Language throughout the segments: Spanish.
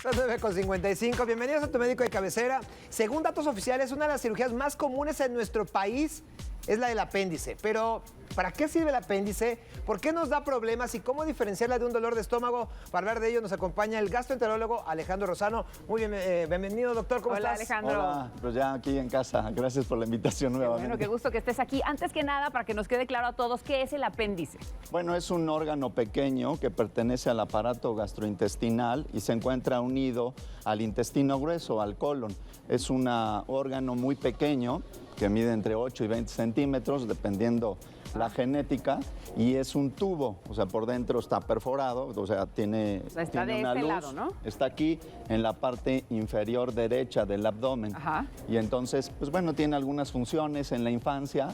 Las 9:55. Bienvenidos a tu médico de cabecera. Según datos oficiales, una de las cirugías más comunes en nuestro país es la del apéndice. Pero, ¿para qué sirve el apéndice? ¿Por qué nos da problemas? ¿Y cómo diferenciarla de un dolor de estómago? Para hablar de ello nos acompaña el gastroenterólogo Alejandro Rosano. Muy bien, bienvenido, doctor. ¿Cómo estás? Alejandro. Hola, pues ya aquí en casa. Gracias por la invitación nuevamente. Bueno, qué gusto que estés aquí. Antes que nada, para que nos quede claro a todos, ¿qué es el apéndice? Bueno, es un órgano pequeño que pertenece al aparato gastrointestinal y se encuentra unido al intestino grueso, al colon. Es un órgano muy pequeño que mide entre 8 y 20 centímetros, dependiendo la genética, y es un tubo, o sea, por dentro está perforado, o sea, tiene de una este luz, lado, ¿no? está aquí en la parte inferior derecha del abdomen. Ajá. Y entonces, pues bueno, tiene algunas funciones en la infancia,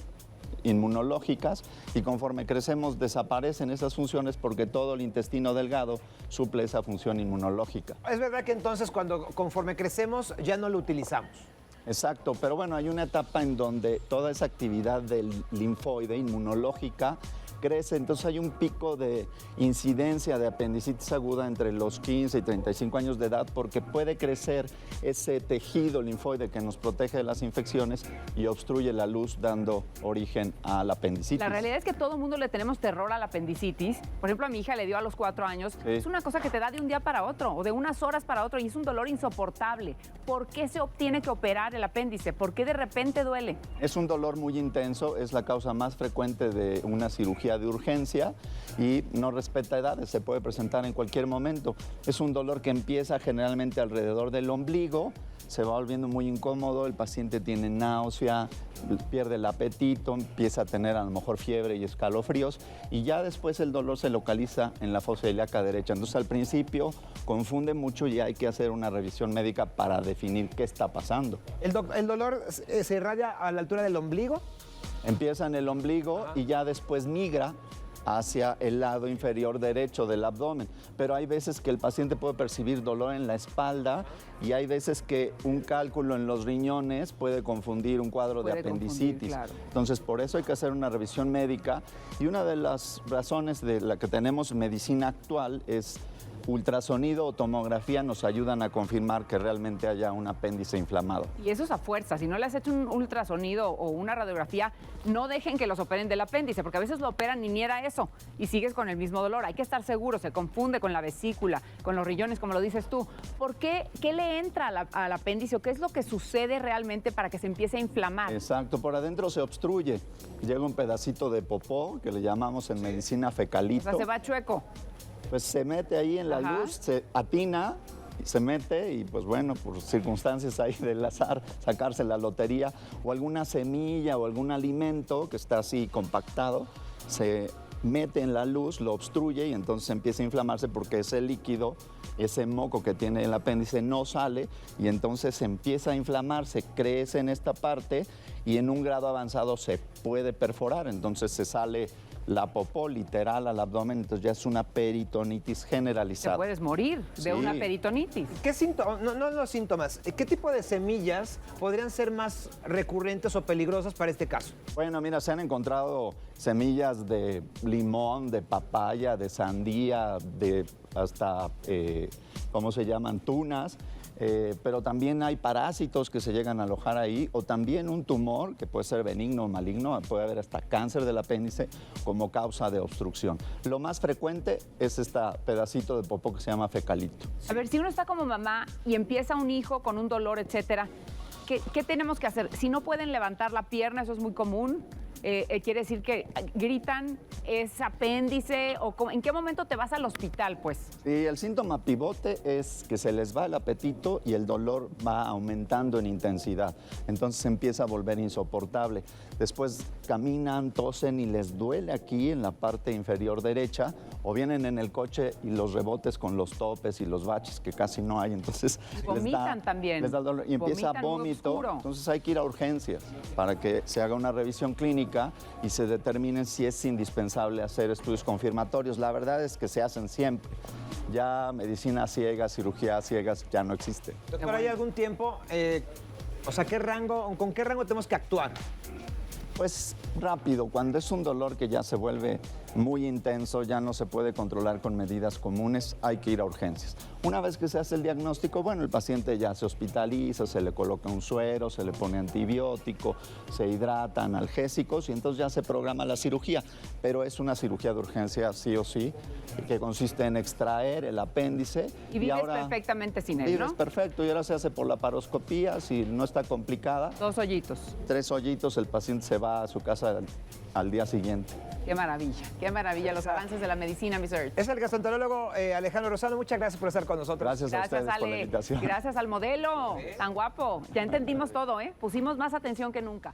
inmunológicas, y conforme crecemos desaparecen esas funciones porque todo el intestino delgado suple esa función inmunológica. Es verdad que entonces conforme crecemos ya no lo utilizamos. Exacto, pero bueno, hay una etapa en donde toda esa actividad del linfoide inmunológica crece, entonces hay un pico de incidencia de apendicitis aguda entre los 15 y 35 años de edad porque puede crecer ese tejido linfoide que nos protege de las infecciones y obstruye la luz dando origen a la apendicitis. La realidad es que todo el mundo le tenemos terror a la apendicitis. Por ejemplo, a mi hija le dio a los 4 años. Sí. Es una cosa que te da de un día para otro o de unas horas para otro y es un dolor insoportable. ¿Por qué se tiene que operar el apéndice? ¿Por qué de repente duele? Es un dolor muy intenso, es la causa más frecuente de una cirugía de urgencia y no respeta edades, se puede presentar en cualquier momento. Es un dolor que empieza generalmente alrededor del ombligo, se va volviendo muy incómodo, el paciente tiene náusea, pierde el apetito, empieza a tener a lo mejor fiebre y escalofríos y ya después el dolor se localiza en la fosa ilíaca derecha. Entonces al principio confunde mucho y hay que hacer una revisión médica para definir qué está pasando. ¿El dolor se irradia a la altura del ombligo? Empieza en el ombligo y ya después migra hacia el lado inferior derecho del abdomen. Pero hay veces que el paciente puede percibir dolor en la espalda y hay veces que un cálculo en los riñones puede confundir un cuadro de apendicitis. Claro. Entonces, por eso hay que hacer una revisión médica y una de las razones de la que tenemos medicina actual es ultrasonido o tomografía nos ayudan a confirmar que realmente haya un apéndice inflamado. Y eso es a fuerza. Si no le has hecho un ultrasonido o una radiografía, no dejen que los operen del apéndice, porque a veces lo operan y ni era eso y sigues con el mismo dolor. Hay que estar seguro, se confunde con la vesícula, con los riñones, como lo dices tú. ¿Por qué? ¿Qué le entra al apéndice o qué es lo que sucede realmente para que se empiece a inflamar? Exacto, por adentro se obstruye. Llega un pedacito de popó, que le llamamos en medicina fecalito. O sea, se va chueco. Pues se mete ahí en la luz, se atina, se mete y pues bueno, por circunstancias ahí del azar, sacarse la lotería o alguna semilla o algún alimento que está así compactado, se mete en la luz, lo obstruye y entonces empieza a inflamarse porque ese líquido, ese moco que tiene el apéndice no sale y entonces empieza a inflamarse, crece en esta parte y en un grado avanzado se puede perforar, entonces se sale la popó literal al abdomen, entonces ya es una peritonitis generalizada. Te puedes morir de una peritonitis. ¿Qué síntomas? No los síntomas. ¿Qué tipo de semillas podrían ser más recurrentes o peligrosas para este caso? Bueno, mira, se han encontrado semillas de limón, de papaya, de sandía, de hasta, ¿cómo se llaman? Tunas. Pero también hay parásitos que se llegan a alojar ahí o también un tumor que puede ser benigno o maligno, puede haber hasta cáncer del apéndice como causa de obstrucción. Lo más frecuente es este pedacito de popó que se llama fecalito. A ver, si uno está como mamá y empieza un hijo con un dolor, etcétera, ¿qué tenemos que hacer? Si no pueden levantar la pierna, eso es muy común. Quiere decir que gritan, es apéndice, o ¿en qué momento te vas al hospital, pues? Sí, el síntoma pivote es que se les va el apetito y el dolor va aumentando en intensidad. Entonces empieza a volver insoportable. Después caminan, tosen y les duele aquí en la parte inferior derecha, o vienen en el coche y los rebotes con los topes y los baches que casi no hay. Entonces vomitan también. Les da dolor y empieza vómito. Entonces hay que ir a urgencias para que se haga una revisión clínica y se determine si es indispensable hacer estudios confirmatorios. La verdad es que se hacen siempre. Ya medicina ciega, cirugía ciegas ya no existe. Doctor, ¿hay algún tiempo, o sea, con qué rango tenemos que actuar? Pues rápido, cuando es un dolor que ya se vuelve muy intenso, ya no se puede controlar con medidas comunes, hay que ir a urgencias. Una vez que se hace el diagnóstico, bueno, el paciente ya se hospitaliza, se le coloca un suero, se le pone antibiótico, se hidrata, analgésicos y entonces ya se programa la cirugía. Pero es una cirugía de urgencia sí o sí, que consiste en extraer el apéndice. Y vives perfectamente sin él, Vives ¿no? perfecto y ahora se hace por laparoscopía, si no está complicada. 2 hoyitos. 3 hoyitos, el paciente se va a su casa al día siguiente. Qué maravilla los avances de la medicina, Mr. Earth. Es el gastroenterólogo Alejandro Rosano. Muchas gracias por estar con nosotros. Gracias a ustedes por la Ale. invitación. Gracias al modelo, tan guapo. Ya entendimos todo, ¿eh? Pusimos más atención que nunca.